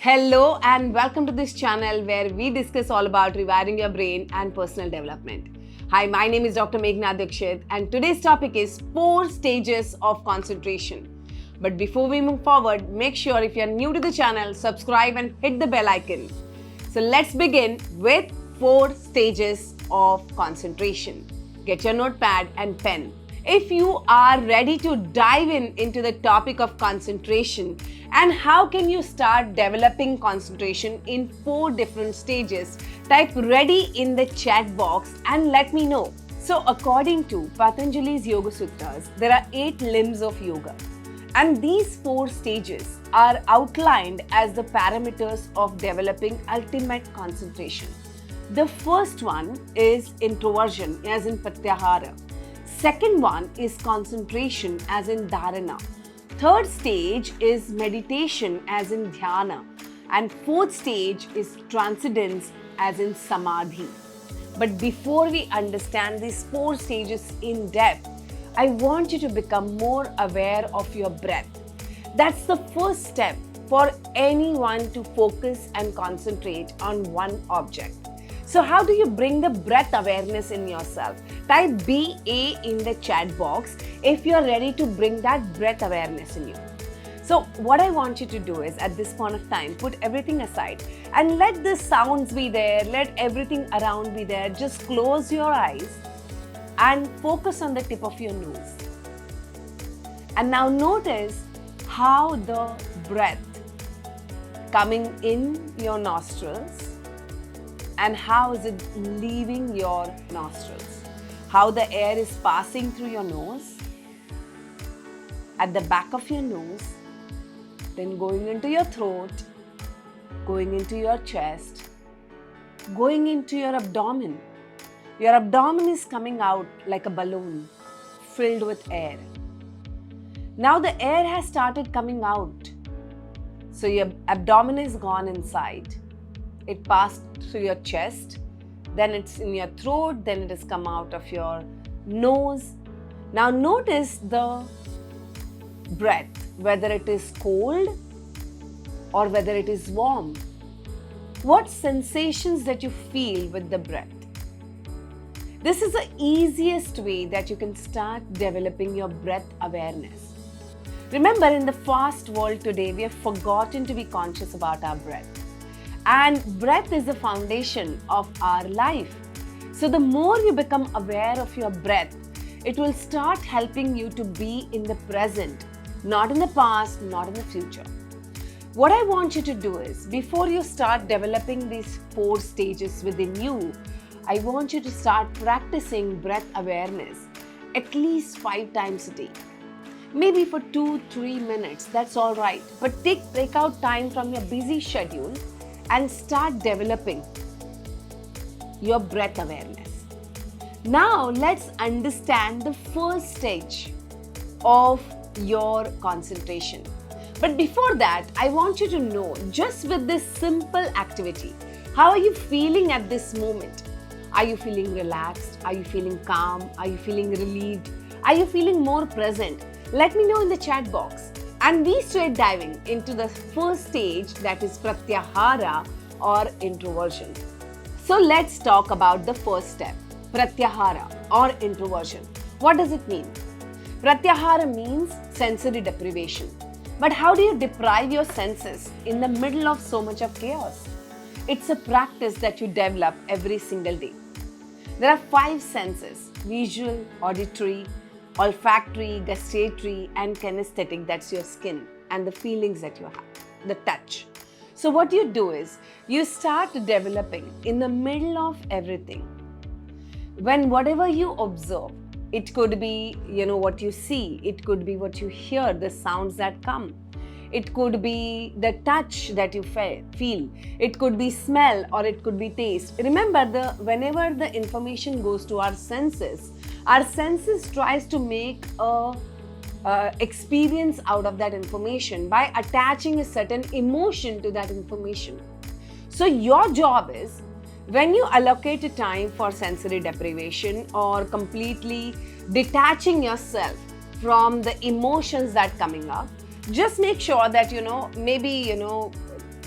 Hello and welcome to this channel where we discuss all about rewiring your brain and personal development. Hi, my name is Dr. Meghana Dikshit and today's topic is 4 stages of concentration. But before we move forward, make sure if you're new to the channel, subscribe and hit the bell icon. So let's begin with 4 stages of concentration. Get your notepad and pen. If you are ready to dive into the topic of concentration and how can you start developing concentration in 4 different stages, type ready in the chat box and let me know. So according to Patanjali's Yoga Sutras, there are 8 limbs of yoga. And these 4 stages are outlined as the parameters of developing ultimate concentration. The first one is introversion, as in Pratyahara. Second one is concentration, as in Dharana. Third stage is meditation, as in Dhyana. And fourth stage is transcendence, as in Samadhi. But before we understand these 4 stages in depth, I want you to become more aware of your breath. That's the first step for anyone to focus and concentrate on one object. So how do you bring the breath awareness in yourself? Type BA in the chat box if you're ready to bring that breath awareness in you. So what I want you to do is at this point of time, put everything aside and let the sounds be there, let everything around be there. Just close your eyes and focus on the tip of your nose. And now notice how the breath coming in your nostrils and how is it leaving your nostrils. How the air is passing through your nose, at the back of your nose, then going into your throat, going into your chest, going into your abdomen. Your abdomen is coming out like a balloon filled with air. Now the air has started coming out. So your abdomen is gone inside. It passed through your chest, then it's in your throat, then it has come out of your nose. Now notice the breath, whether it is cold or whether it is warm. What sensations that you feel with the breath? This is the easiest way that you can start developing your breath awareness. Remember, in the fast world today, we have forgotten to be conscious about our breath. And breath is the foundation of our life. So the more you become aware of your breath, it will start helping you to be in the present, not in the past, not in the future. What I want you to do is, before you start developing these 4 stages within you, I want you to start practicing breath awareness at least 5 times a day. Maybe for 2-3 minutes, that's all right. But take out time from your busy schedule and start developing your breath awareness. Now let's understand the first stage of your concentration. But before that, I want you to know, just with this simple activity, how are you feeling at this moment? Are you feeling relaxed? Are you feeling calm? Are you feeling relieved? Are you feeling more present? Let me know in the chat box. And we straight diving into the first stage, that is Pratyahara or introversion. So let's talk about the first step, Pratyahara or introversion. What does it mean? Pratyahara means sensory deprivation. But how do you deprive your senses in the middle of so much of chaos? It's a practice that you develop every single day. There are 5 senses: visual, auditory, olfactory, gustatory, and kinesthetic. That's your skin and the feelings that you have, the touch. So what you do is, you start developing in the middle of everything. When whatever you observe, it could be, what you see, it could be what you hear, the sounds that come. It could be the touch that you feel. It could be smell or it could be taste. Remember, whenever the information goes to our senses tries to make a experience out of that information by attaching a certain emotion to that information. So your job is, when you allocate a time for sensory deprivation or completely detaching yourself from the emotions that coming up, just make sure that maybe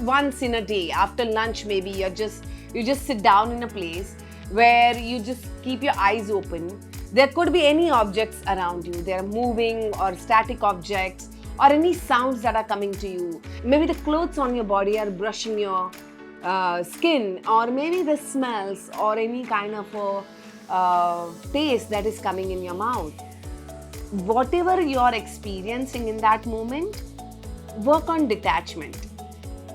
once in a day, after lunch maybe, you just sit down in a place where you just keep your eyes open. There could be any objects around you. They are moving or static objects or any sounds that are coming to you. Maybe the clothes on your body are brushing your skin, or maybe the smells or any kind of a taste that is coming in your mouth. Whatever you are experiencing in that moment, work on detachment.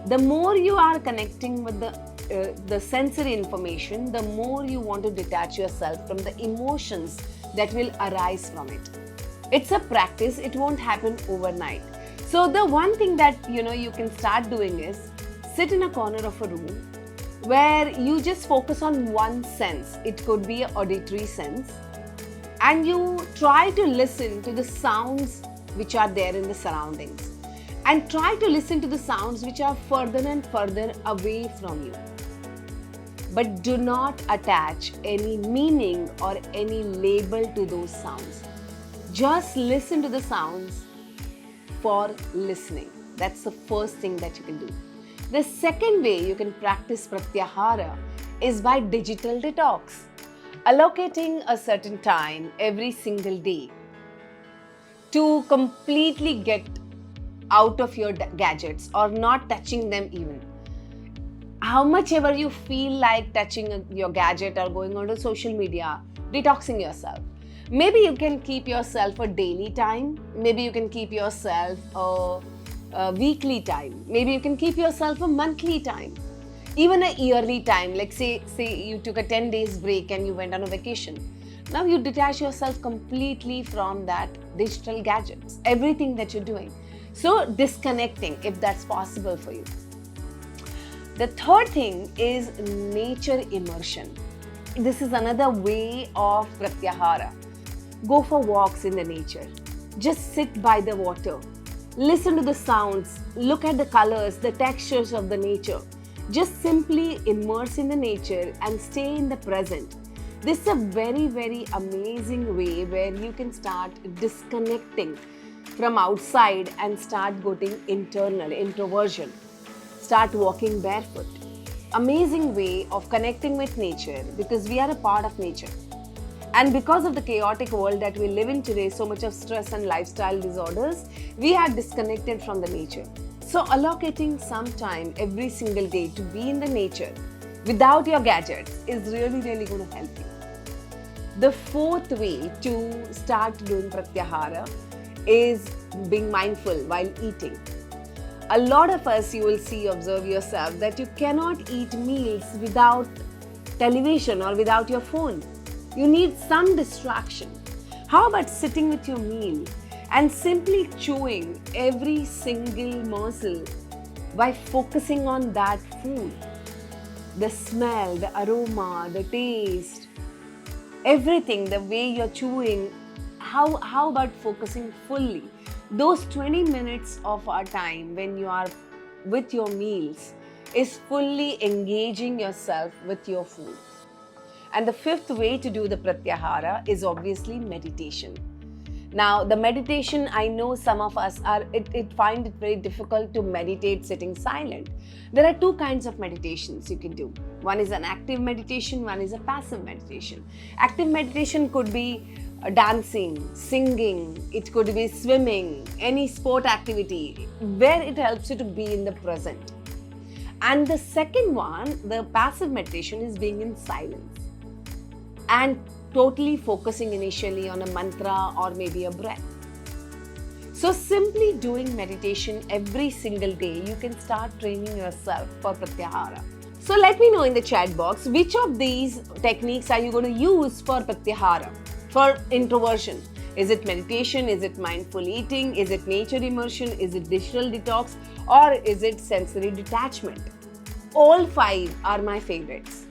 The more you are connecting with the sensory information, the more you want to detach yourself from the emotions that will arise from it. It's a practice, it won't happen overnight. So the one thing that you can start doing is sit in a corner of a room where you just focus on one sense. It could be an auditory sense, and you try to listen to the sounds which are there in the surroundings, and try to listen to the sounds which are further and further away from you. But do not attach any meaning or any label to those sounds. Just listen to the sounds for listening. That's the first thing that you can do. The second way you can practice Pratyahara is by digital detox. Allocating a certain time every single day to completely get out of your gadgets or not touching them even. How much ever you feel like touching your gadget or going onto social media, detoxing yourself. Maybe you can keep yourself a daily time. Maybe you can keep yourself a weekly time. Maybe you can keep yourself a monthly time. Even a yearly time. Like say you took a 10 days break and you went on a vacation. Now you detach yourself completely from that digital gadgets, everything that you're doing. So disconnecting, if that's possible for you. The third thing is nature immersion. This is another way of Pratyahara. Go for walks in the nature. Just sit by the water. Listen to the sounds. Look at the colors, the textures of the nature. Just simply immerse in the nature and stay in the present. This is a very, very amazing way where you can start disconnecting from outside and start going internal, introversion. Start walking barefoot. Amazing way of connecting with nature, because we are a part of nature. And because of the chaotic world that we live in today, so much of stress and lifestyle disorders, we are disconnected from the nature. So allocating some time every single day to be in the nature without your gadgets is really, really going to help you. The fourth way to start doing Pratyahara is being mindful while eating. A lot of us, you will see, observe yourself, that you cannot eat meals without television or without your phone. You need some distraction. How about sitting with your meal and simply chewing every single morsel by focusing on that food? The smell, the aroma, the taste, everything, the way you're chewing. How about focusing fully? Those 20 minutes of our time when you are with your meals is fully engaging yourself with your food. And the fifth way to do the Pratyahara is obviously meditation. Now, the meditation, I know some of us find it very difficult to meditate sitting silent. There are two kinds of meditations you can do. One is an active meditation, one is a passive meditation. Active meditation could be dancing, singing, it could be swimming, any sport activity where it helps you to be in the present. And the second one, the passive meditation, is being in silence and totally focusing initially on a mantra or maybe a breath. So simply doing meditation every single day, you can start training yourself for Pratyahara. So let me know in the chat box, which of these techniques are you going to use for Pratyahara, for introversion? Is it meditation? Is it mindful eating? Is it nature immersion? Is it digital detox? Or is it sensory detachment? All 5 are my favorites.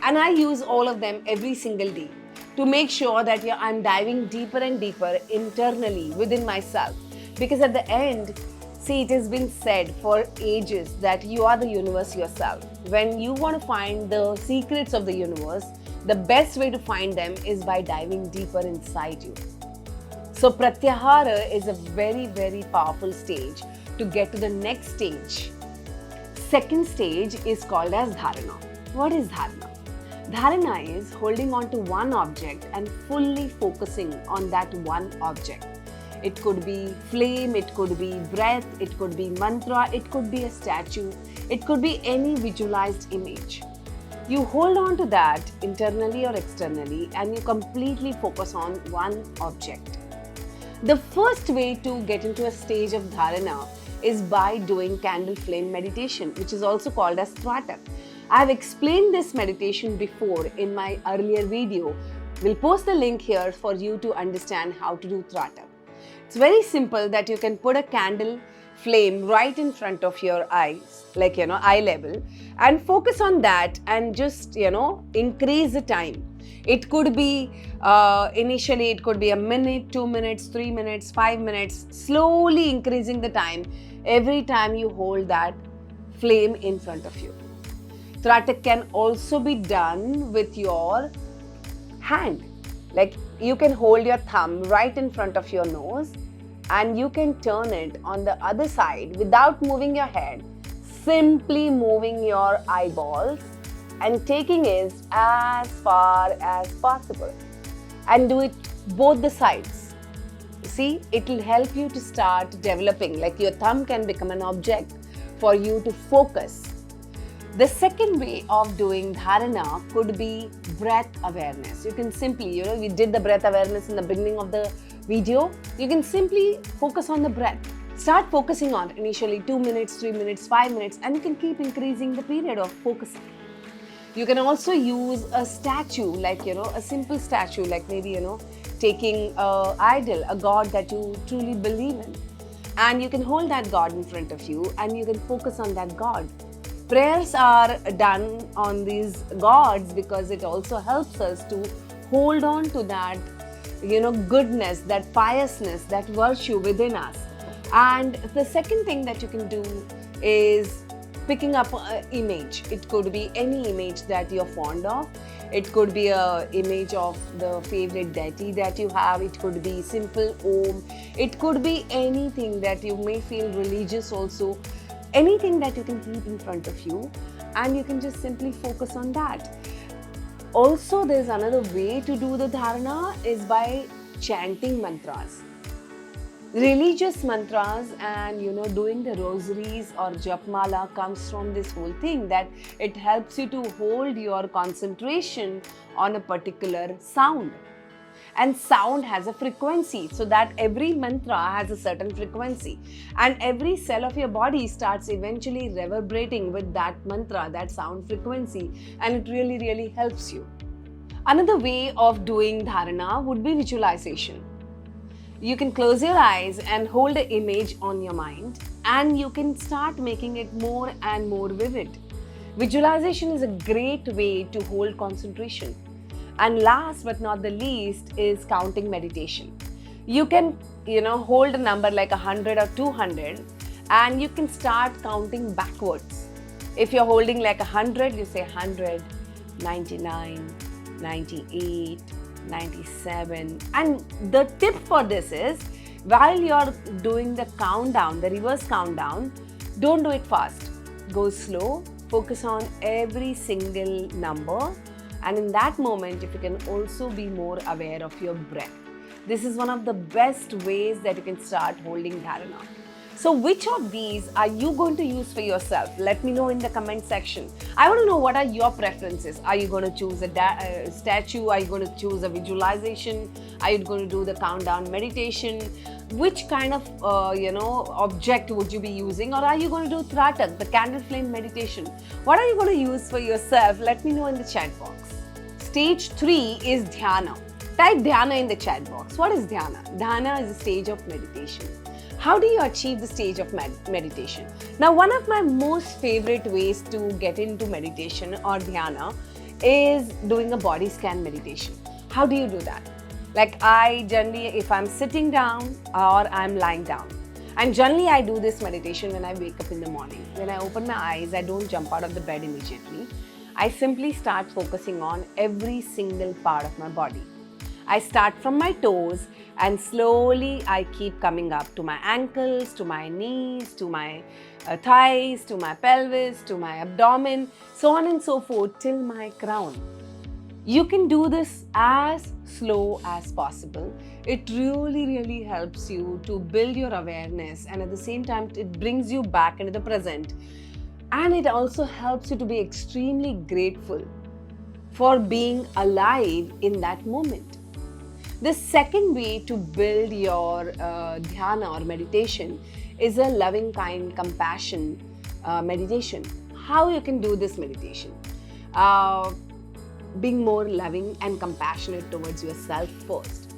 And I use all of them every single day to make sure that I'm diving deeper and deeper internally within myself. Because at the end, see, it has been said for ages that you are the universe yourself. When you want to find the secrets of the universe, the best way to find them is by diving deeper inside you. So Pratyahara is a very, very powerful stage to get to the next stage. second stage is called as Dharana. What is Dharana? Dharana is holding on to one object and fully focusing on that one object. It could be flame, it could be breath, it could be mantra, it could be a statue, it could be any visualized image. You hold on to that internally or externally and you completely focus on one object. The first way to get into a stage of Dharana is by doing candle flame meditation, which is also called as Tratak. I have explained this meditation before in my earlier video. We'll post the link here for you to understand how to do Tratak. It's very simple that you can put a candle flame right in front of your eyes, like, eye level, and focus on that and just, increase the time. It could be, initially it could be a minute, 2 minutes, 3 minutes, 5 minutes, slowly increasing the time every time you hold that flame in front of you. Tratak can also be done with your hand. Like, you can hold your thumb right in front of your nose and you can turn it on the other side without moving your head, simply moving your eyeballs and taking it as far as possible, and do it both the sides. See, it will help you to start developing, like your thumb can become an object for you to focus. The second way of doing Dharana could be breath awareness. You can simply, we did the breath awareness in the beginning of the video. You can simply focus on the breath. Start focusing on initially 2 minutes, 3 minutes, 5 minutes, and you can keep increasing the period of focusing. You can also use a statue, like, a simple statue, like maybe, taking an idol, a god that you truly believe in. And you can hold that god in front of you and you can focus on that god. Prayers are done on these gods because it also helps us to hold on to that, goodness, that piousness, that virtue within us. And the second thing that you can do is picking up an image. It could be any image that you're fond of. It could be an image of the favorite deity that you have. It could be simple Om. It could be anything that you may feel religious also. Anything that you can keep in front of you and you can just simply focus on that. Also, there's another way to do the Dharana is by chanting mantras. Religious mantras and doing the rosaries or japmala comes from this whole thing, that it helps you to hold your concentration on a particular sound. And sound has a frequency, so that every mantra has a certain frequency and every cell of your body starts eventually reverberating with that mantra, that sound frequency, and it really, really helps you. Another way of doing Dharana would be visualization. You can close your eyes and hold an image on your mind and you can start making it more and more vivid. Visualization is a great way to hold concentration. And last but not the least is counting meditation. You can, hold a number like 100 or 200 and you can start counting backwards. If you're holding like 100, you say 100, 99, 98, 97. And the tip for this is, while you're doing the countdown, the reverse countdown, don't do it fast. Go slow, focus on every single number. And in that moment, if you can also be more aware of your breath. This is one of the best ways that you can start holding Dharana. So which of these are you going to use for yourself? Let me know in the comment section. I want to know what are your preferences. Are you going to choose a statue? Are you going to choose a visualization? Are you going to do the countdown meditation? Which kind of object would you be using? Or are you going to do Tratak, the candle flame meditation? What are you going to use for yourself? Let me know in the chat box. Stage 3 is Dhyana. Type Dhyana in the chat box. What is Dhyana? Dhyana is a stage of meditation. How do you achieve the stage of meditation? Now, one of my most favorite ways to get into meditation or Dhyana is doing a body scan meditation. How do you do that? Like, I generally, if I'm sitting down or I'm lying down, and generally I do this meditation when I wake up in the morning. When I open my eyes, I don't jump out of the bed immediately. I simply start focusing on every single part of my body. I start from my toes and slowly I keep coming up to my ankles, to my knees, to my thighs, to my pelvis, to my abdomen, so on and so forth till my crown. You can do this as slow as possible. It really helps you to build your awareness, and at the same time it brings you back into the present, and it also helps you to be extremely grateful for being alive in that moment. The second way to build your dhyana or meditation is a loving, kind, compassion meditation. How you can do this meditation? Being more loving and compassionate towards yourself first.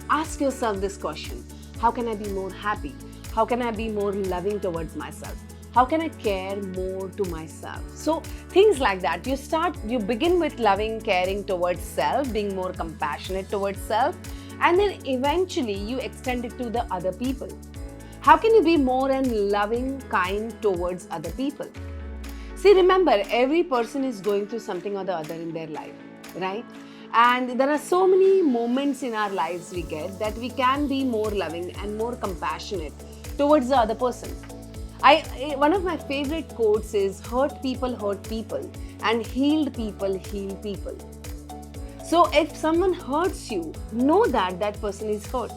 Ask yourself this question: how can I be more happy? How can I be more loving towards myself? How can I care more to myself? So things like that. You begin with loving, caring towards self, being more compassionate towards self, and then eventually you extend it to the other people. How can you be more and loving, kind towards other people? See, remember, every person is going through something or the other in their life, right? And there are so many moments in our lives we get that we can be more loving and more compassionate towards the other person. One of my favorite quotes is, hurt people, and healed people, heal people. So if someone hurts you, know that that person is hurt.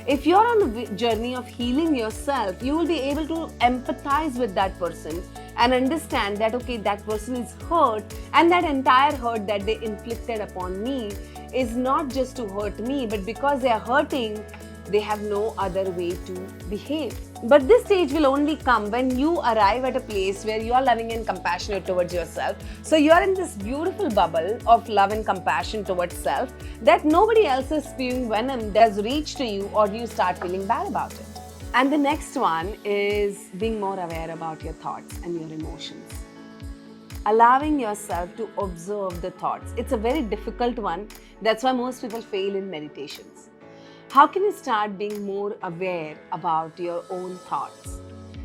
If you're on a journey of healing yourself, you will be able to empathize with that person and understand that, okay, that person is hurt, and that entire hurt that they inflicted upon me is not just to hurt me, but because they are hurting, they have no other way to behave. But this stage will only come when you arrive at a place where you are loving and compassionate towards yourself. So you are in this beautiful bubble of love and compassion towards self that nobody else is spewing venom that has reached to you, or you start feeling bad about it. And the next one is being more aware about your thoughts and your emotions. Allowing yourself to observe the thoughts. It's a very difficult one. That's why most people fail in meditations. How can you start being more aware about your own thoughts?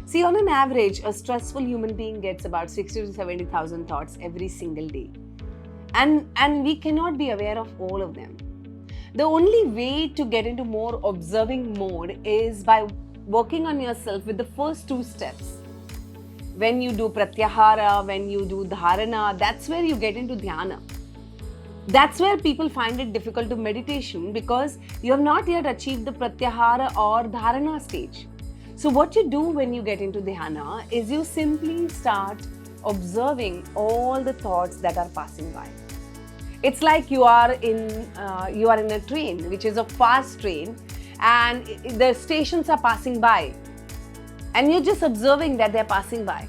See, on an average, a stressful human being gets about 60 to 70,000 thoughts every single day. And we cannot be aware of all of them. The only way to get into more observing mode is by working on yourself with the first two steps. When you do Pratyahara, when you do Dharana, that's where you get into Dhyana. That's where people find it difficult to meditation, because you have not yet achieved the Pratyahara or Dharana stage. So what you do when you get into Dhyana is you simply start observing all the thoughts that are passing by. It's like you are in a train, which is a fast train, and the stations are passing by, and you're just observing that they're passing by.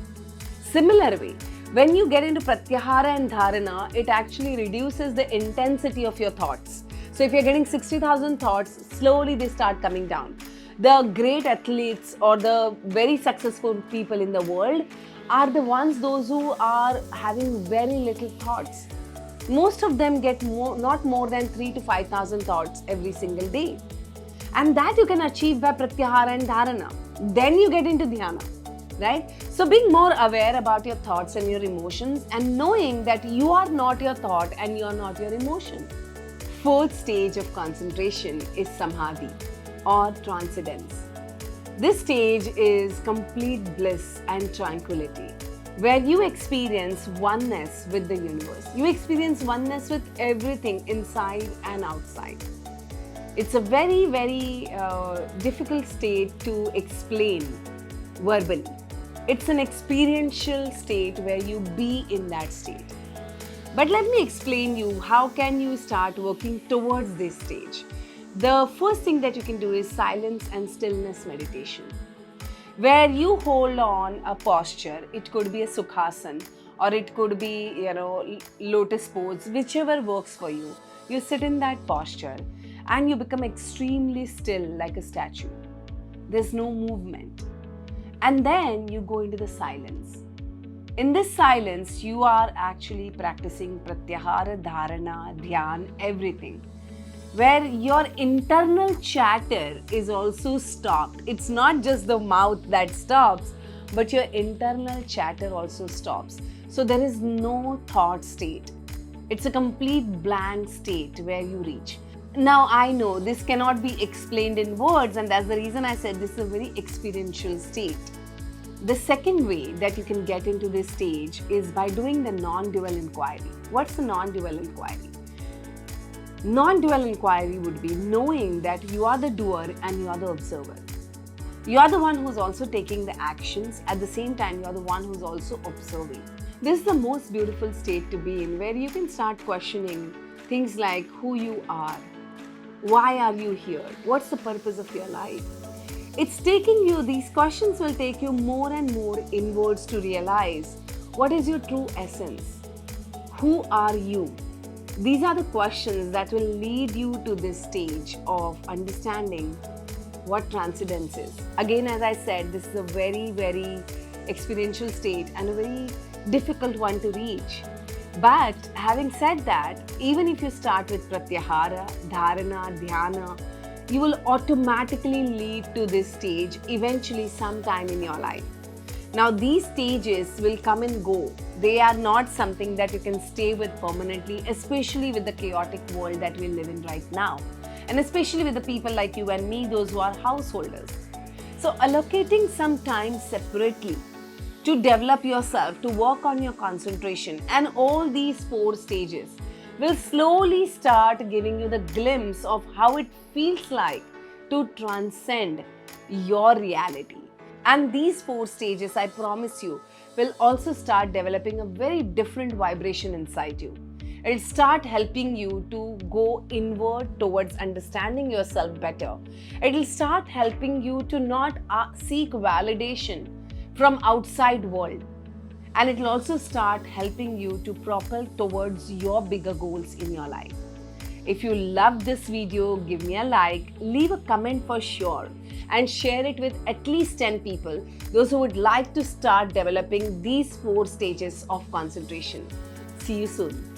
Similar way, when you get into Pratyahara and Dharana, it actually reduces the intensity of your thoughts. So if you're getting 60,000 thoughts, slowly they start coming down. The great athletes or the very successful people in the world are the ones, those who are having very little thoughts. Most of them get not more than 3,000 to 5,000 thoughts every single day. And that you can achieve by Pratyahara and Dharana. Then you get into Dhyana, right? So being more aware about your thoughts and your emotions, and knowing that you are not your thought and you are not your emotion. Fourth stage of concentration is Samadhi or transcendence. This stage is complete bliss and tranquility, where you experience oneness with the universe. You experience oneness with everything inside and outside. It's a very difficult state to explain verbally. It's an experiential state where you be in that state. But let me explain you how can you start working towards this stage. The first thing that you can do is silence and stillness meditation, where you hold on a posture. It could be a sukhasana, or it could be, lotus pose, whichever works for you. You sit in that posture and you become extremely still, like a statue. There's no movement. And then you go into the silence. In this silence, you are actually practicing Pratyahara, Dharana, Dhyana, everything, where your internal chatter is also stopped. It's not just the mouth that stops, but your internal chatter also stops. So there is no thought state. It's a complete blank state where you reach. Now, I know this cannot be explained in words, and that's the reason I said this is a very experiential state. The second way that you can get into this stage is by doing the non-dual inquiry. What's the non-dual inquiry? Non-dual inquiry would be knowing that you are the doer and you are the observer. You are the one who's also taking the actions. At the same time, you are the one who's also observing. This is the most beautiful state to be in, where you can start questioning things like who you are, why are you here, what's the purpose of your life. It's taking you, these questions will take you more and more inwards to realize what is your true essence, who are you. These are the questions that will lead you to this stage of understanding what transcendence is. Again, as I said, this is a very, very experiential state and a very difficult one to reach. But having said that, even if you start with Pratyahara, Dharana, Dhyana, you will automatically lead to this stage eventually sometime in your life. Now, these stages will come and go. They are not something that you can stay with permanently, especially with the chaotic world that we live in right now. And especially with the people like you and me, those who are householders. So, allocating some time separately to develop yourself, to work on your concentration, and all these 4 stages will slowly start giving you the glimpse of how it feels like to transcend your reality. And these 4 stages, I promise you, will also start developing a very different vibration inside you. It'll start helping you to go inward towards understanding yourself better. It'll start helping you to not seek validation from outside world. And it will also start helping you to propel towards your bigger goals in your life. If you love this video, give me a like, leave a comment for sure, and share it with at least 10 people, those who would like to start developing these 4 stages of concentration. See you soon.